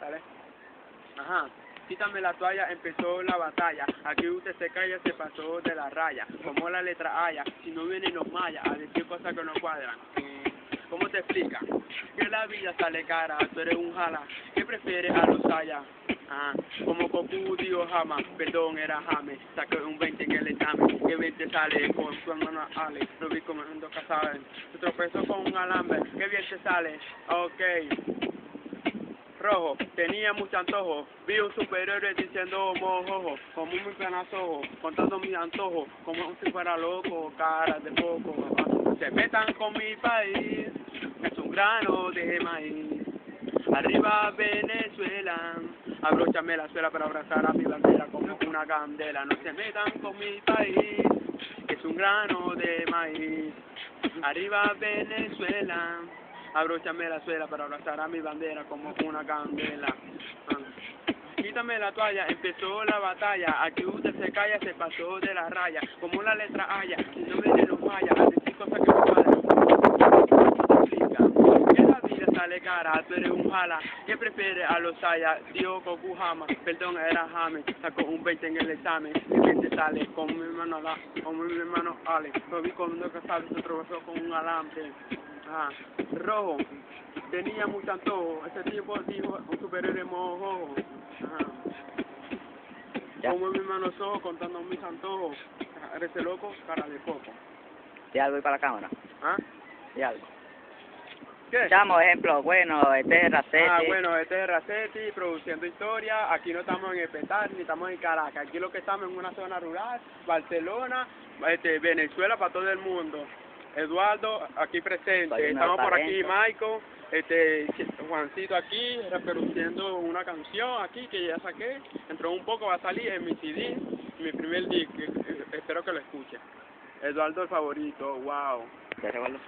¿Sale? Ajá. Quítame la toalla, empezó la batalla. Aquí usted se calla, se pasó de la raya. Como la letra Aya, si no vienen los mayas a decir cosas que no cuadran. ¿Cómo te explica? Que la vida sale cara, tú eres un jala. ¿Qué prefieres a los Aya? Ah, como Goku dijo jamás, perdón, era James. Saqué un 20 en el examen, que 20 sale con su hermano Ale. Lo vi comiendo casaben. Se tropezó con un alambre, que bien te sale. Ok. Rojo, tenía mucho antojo, vi un superhéroe diciendo mojojo, como un planazo, contando mis antojos, como si fuera loco, cara de poco. Se metan con mi país, es un grano de maíz. Arriba Venezuela, abróchame la suela para abrazar a mi bandera como una candela. No se metan con mi país, es un grano de maíz. Arriba Venezuela, abróchame la suela para abrazar a mi bandera como una candela. Quítame la toalla, empezó la batalla. Aquí usted se calla, se pasó de la raya. Como la letra Aya, si no viene los mayas a decir cosas que no cuadran. Que la vida sale cara, tú eres un jala. ¿Qué prefieres a los Aya? Dio Goku Jama, perdón, era James. Sacó un 20 en el examen, el 20 sale con mi hermano Ale. Lo vi con un casado, se tropezó con un alambre. Rojo, tenía mucho antojo, ese tipo dijo un superhéroe mojojo. Como mi hermano Sojo contando mis antojos, eres el loco, cara de coco. ¿Y algo ahí para la cámara? ¿Ah? ¿Y algo? ¿Qué? Chamo, ejemplo, bueno, este es Racetti. Bueno, este es Racetti, produciendo historia. Aquí no estamos en El Petar, ni estamos en Caracas. Aquí lo que estamos en una zona rural, Barcelona, Venezuela para todo el mundo. Eduardo, aquí presente. Estamos por aquí, Michael, Juancito aquí, reproduciendo una canción aquí que ya saqué. Entró un poco, va a salir en mi CD, mi primer disc. Espero que lo escuche. Eduardo el favorito, wow. ¿Te recuerdo?